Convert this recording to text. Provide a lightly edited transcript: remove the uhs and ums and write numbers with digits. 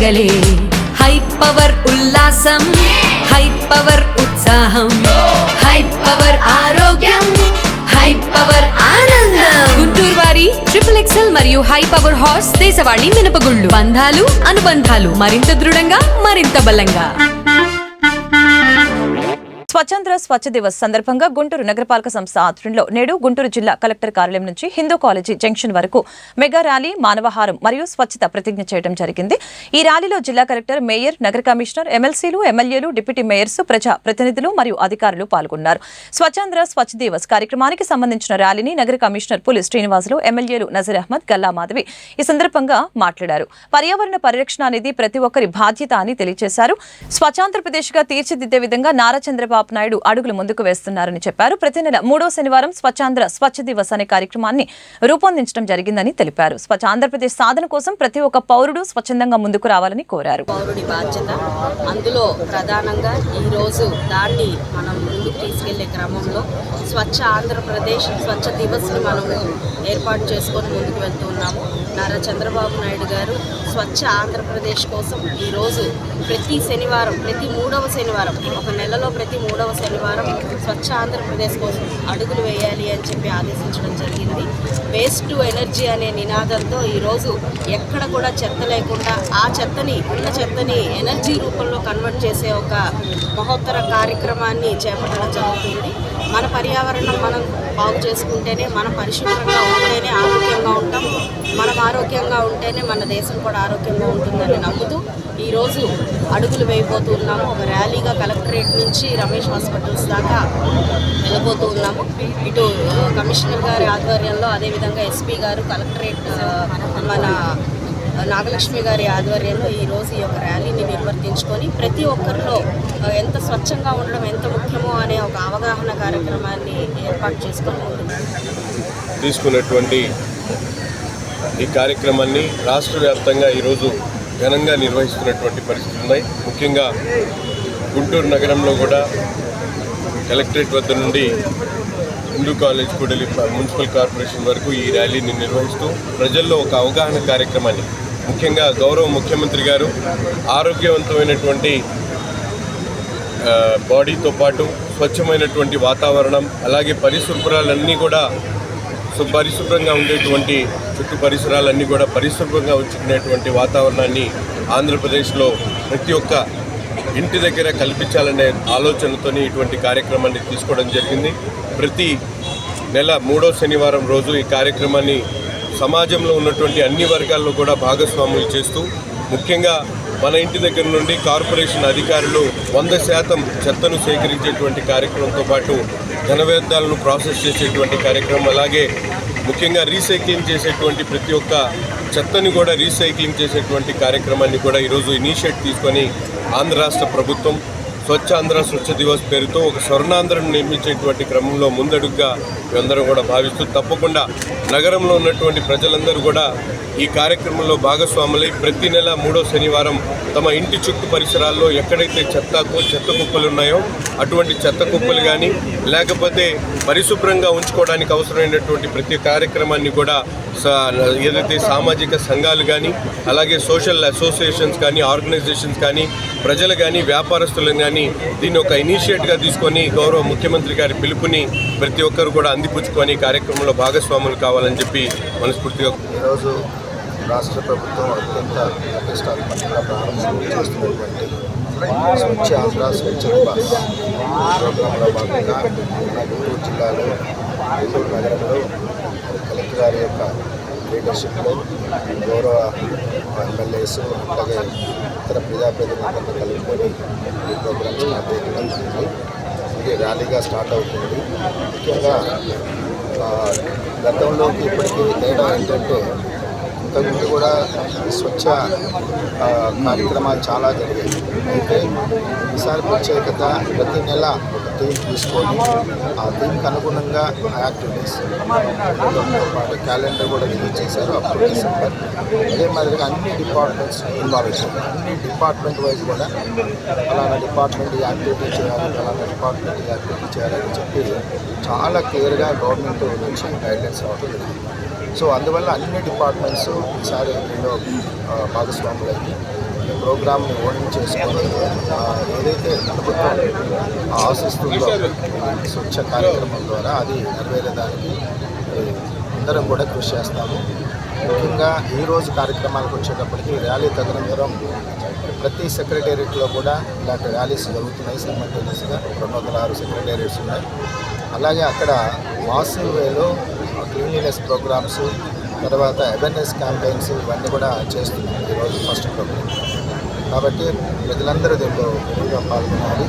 పండగలే. High power ఉల్లాసం, high power ఉత్సాహం, high power ఆరోగ్యం, హై పవర్ ఆనందం. గుంటూరు వారి XXL మరియు హై పవర్ హార్స్ దేశవాళీ మినపగుళ్ళు. బంధాలు అనుబంధాలు మరింత దృఢంగా, మరింత బలంగా. స్వచ్ఛంద్ర స్వచ్ఛ దివస్ సందర్భంగా గుంటూరు నగరపాలక సంస్థ ఆధ్వర్యంలో నేడు గుంటూరు జిల్లా కలెక్టర్ కార్యాలయం నుంచి హిందూ కాలేజీ జంక్షన్ వరకు మెగా ర్యాలీ, మానవహారం మరియు స్వచ్ఛత ప్రతిజ్ఞ చేయడం జరిగింది. ఈ ర్యాలీలో జిల్లా కలెక్టర్, మేయర్, నగర కమిషనర్, ఎమ్మెల్సీలు, ఎమ్మెల్యేలు, డిప్యూటీ మేయర్స్, ప్రజా ప్రతినిధులు మరియు అధికారులు పాల్గొన్నారు. స్వచ్ఛంద్ర స్వచ్ఛ దివస్ కార్యక్రమానికి సంబంధించిన ర్యాలీని నగర కమిషనర్ పులి శ్రీనివాసులు, ఎమ్మెల్యేలు నజీర్ అహ్మద్, గల్లా మాధవి ఈ సందర్భంగా మాట్లాడారు. పర్యావరణ పరిరక్షణ అనేది ప్రతి ఒక్కరి బాధ్యత అని తెలియజేశారు. స్వచ్ఛాంధ్రప్రదేశ్ గా తీర్చిదిద్దే విధంగా నారా చంద్రబాబు నాయుడు అడుగులు ముందుకు వేస్తున్నారని చెప్పారు. ప్రతి నెల 3వ శనివారం స్వచ్ఛాంధ్ర స్వచ్ఛ దివస్ అనే కార్యక్రమాన్ని రూపొందించడం జరిగిందని తెలిపారు. స్వచ్ఛ ఆంధ్రప్రదేశ్ సాధన కోసం ప్రతి ఒక్క పౌరుడు స్వచ్ఛందంగా ముందుకు రావాలని కోరారు. పౌరుడి బాధ్యత, అందులో ప్రధానంగా ఈ రోజు దాన్ని మనం ముందుకు తీసుకెళ్లే క్రమంలో స్వచ్ఛ ఆంధ్రప్రదేశ్ స్వచ్ఛ దివస్ ని మనం ఏర్పాటు చేసుకొని ముందుకు వెళ్తున్నాము. నారా చంద్రబాబు నాయుడు గారు స్వచ్ఛ ఆంధ్రప్రదేశ్ కోసం ఈరోజు ప్రతి శనివారం, ప్రతి 3వ శనివారం, ఒక నెలలో ప్రతి 3వ శనివారం స్వచ్ఛ ఆంధ్రప్రదేశ్ కోసం అడుగులు వేయాలి అని చెప్పి ఆదేశించడం జరిగింది. వేస్ట్ టు ఎనర్జీ అనే నినాదంతో ఈరోజు ఎక్కడ కూడా చెత్త లేకుండా ఆ చెత్తని, ఉన్న చెత్తని ఎనర్జీ రూపంలో కన్వర్ట్ చేసే ఒక మహోత్తర కార్యక్రమాన్ని చేపట్టడం జరుగుతుంది. మన పర్యావరణం మనం బాగు చేసుకుంటేనే, మనం పరిశుభ్రంగా ఉంటేనే ఆరోగ్యంగా ఉంటాం. మనం ఆరోగ్యంగా ఉంటేనే మన దేశం కూడా ఆరోగ్యంగా ఉంటుందని నమ్ముతూ ఈరోజు అడుగులు వేయబోతూ ఉన్నాము. ఒక ర్యాలీగా కలెక్టరేట్ నుంచి రమేష్ హాస్పిటల్స్ దాకా వెళ్ళబోతూ ఉన్నాము. ఇటు కమిషనర్ గారి ఆధ్వర్యంలో, అదేవిధంగా ఎస్పీ గారు, కలెక్టరేట్ మన నాగలక్ష్మి గారి ఆధ్వర్యంలో ఈరోజు ఈ యొక్క ర్యాలీని నిర్వర్తించుకొని ప్రతి ఒక్కరిలో ఎంత స్వచ్ఛంగా ఉండడం ఎంత ముఖ్యమో అనే ఒక అవగాహన కార్యక్రమాన్ని ఏర్పాటు చేసుకొని తీసుకున్నటువంటి ఈ కార్యక్రమాన్ని రాష్ట్ర వ్యాప్తంగా ఈరోజు ఘనంగా నిర్వహిస్తున్నటువంటి పరిస్థితులు ఉన్నాయి. ముఖ్యంగా గుంటూరు నగరంలో కూడా కలెక్టరేట్ వద్ద నుండి హిందూ కాలేజ్ కూడలి మున్సిపల్ కార్పొరేషన్ వరకు ఈ ర్యాలీని నిర్వహిస్తూ ప్రజల్లో ఒక అవగాహన కార్యక్రమాన్ని, ముఖ్యంగా గౌరవ ముఖ్యమంత్రి గారు ఆరోగ్యవంతమైనటువంటి బాడీతో పాటు స్వచ్ఛమైనటువంటి వాతావరణం, అలాగే పరిశుభ్రాలన్నీ కూడా పరిశుభ్రంగా ఉండేటువంటి చుట్టూ పరిసరాలన్నీ కూడా పరిశుభ్రంగా ఉంచుకునేటువంటి వాతావరణాన్ని ఆంధ్రప్రదేశ్లో ప్రతి ఒక్క ఇంటి దగ్గర కల్పించాలనే ఆలోచనతో ఇటువంటి కార్యక్రమాన్ని తీసుకోవడం జరిగింది. ప్రతి నెల 3వ శనివారం రోజు ఈ కార్యక్రమాన్ని సమాజంలో ఉన్నటువంటి అన్ని వర్గాల్లో కూడా భాగస్వాములు చేస్తూ, ముఖ్యంగా మన ఇంటి దగ్గర నుండి కార్పొరేషన్ అధికారులు 100% చెత్తను సేకరించేటువంటి కార్యక్రమంతో పాటు ఘన వ్యర్థాలను ప్రాసెస్ చేసేటువంటి కార్యక్రమం, అలాగే ముఖ్యంగా రీసైక్లింగ్ చేసేటువంటి ప్రతి ఒక్క చెత్తని కూడా రీసైక్లింగ్ చేసేటువంటి కార్యక్రమాన్ని కూడా ఈరోజు ఇనిషియేట్ తీసుకొని ఆంధ్ర రాష్ట్ర ప్రభుత్వం స్వచ్ఛ ఆంధ్ర స్వచ్ఛ దివస్ పేరుతో ఒక స్వర్ణాంధ్రను నిర్మించేటువంటి క్రమంలో ముందడుగుగా మేమందరం కూడా భావిస్తూ, తప్పకుండా నగరంలో ఉన్నటువంటి ప్రజలందరూ కూడా ఈ కార్యక్రమంలో భాగస్వాములై ప్రతి నెల 3వ శనివారం తమ ఇంటి చుట్టూ పరిసరాల్లో ఎక్కడైతే చెత్త కుప్పలు ఉన్నాయో అటువంటి చెత్త కుప్పలు కానీ, లేకపోతే పరిశుభ్రంగా ఉంచుకోవడానికి అవసరమైనటువంటి ప్రతి కార్యక్రమాన్ని కూడా ఏదైతే సామాజిక సంఘాలు కానీ, అలాగే సోషల్ అసోసియేషన్స్ కానీ, ఆర్గనైజేషన్స్ కానీ, ప్రజలు కానీ, వ్యాపారస్తులను కానీ దీన్ని ఒక ఇనిషియేట్గా తీసుకొని గౌరవ ముఖ్యమంత్రి గారి పిలుపుని ప్రతి ఒక్కరు కూడా అందిపుచ్చుకొని కార్యక్రమంలో భాగస్వాములు కావాలని చెప్పి మనస్ఫూర్తిగా ఈరోజు రాష్ట్ర ప్రభుత్వం అత్యంత ప్రతిష్టాత్మకంగా ప్రారంభం చేస్తున్నటువంటి స్వచ్ఛ ఆంధ్ర స్వచ్ఛ దివస్ ప్రోగ్రాంలో భాగంగా మన గుంటూరు జిల్లాలో గుంటూరు నగరంలో కలెక్టర్ గారి యొక్క లీడర్షిప్లో గౌరవ ఎమ్మెల్యేస్, అలాగే ఇతర ప్రజాప్రతినిధులతో కలుపుకొని ఈ ప్రోగ్రాం స్టార్ట్ చేయడం జరిగింది. ఇది ర్యాలీగా స్టార్ట్ అవుతుంది. ముఖ్యంగా గతంలోకి ఇప్పటికీ తేడా ఏంటంటే, ఇంతకుముందు కూడా స్వచ్ఛ కార్యక్రమాలు చాలా జరిగాయి. అయితే ఈసారి ప్రత్యేకత ప్రతి నెల ఒక థీమ్ తీసుకొని ఆ థీమ్కి అనుగుణంగా యాక్టివిటీస్ పాటు క్యాలెండర్ కూడా రిలీజ్ చేశారు అప్ టు డిసెంబర్. అదే మాదిరిగా అన్ని డిపార్ట్మెంట్స్ ఇన్వాల్వ్ చేశారు. అన్ని డిపార్ట్మెంట్ వైజ్ కూడా ఫలానా డిపార్ట్మెంట్ ఈ యాక్టివిటీ చేయాలి, ఫలానా డిపార్ట్మెంట్ ఈ యాక్టివిటీ చేయాలని చెప్పి చాలా క్లియర్గా గవర్నమెంట్ నుంచి గైడ్లైన్స్ రావడం జరిగింది. సో అందువల్ల అన్ని డిపార్ట్మెంట్స్ ఈసారి దీనిలో భాగస్వాములయ్యి ఈ ప్రోగ్రామ్ని ఓన్ చేసుకొని ఏదైతే ప్రభుత్వం ఆశిస్తుందో స్వచ్ఛ కార్యక్రమం ద్వారా అది నెరవేరేదానికి అందరం కూడా కృషి చేస్తాము. ముఖ్యంగా ఈరోజు కార్యక్రమాలకు వచ్చేటప్పటికి ర్యాలీ తదనంతరం ప్రతి సెక్రటేరియట్లో కూడా ఇలాంటి ర్యాలీస్ జరుగుతున్నాయి. సైమల్టేనియస్గా 206 సెక్రటేరియట్స్ ఉన్నాయి. అలాగే అక్కడ మాసివ్ వేలో క్లీన్లీనెస్ ప్రోగ్రామ్స్, తర్వాత అవేర్నెస్ క్యాంపెయిన్స్ ఇవన్నీ కూడా చేస్తున్నాం ఈరోజు ఫస్ట్ ప్రోగ్రామ్. కాబట్టి ప్రజలందరూ దీంట్లో ఎక్కువగా పాల్గొనాలి.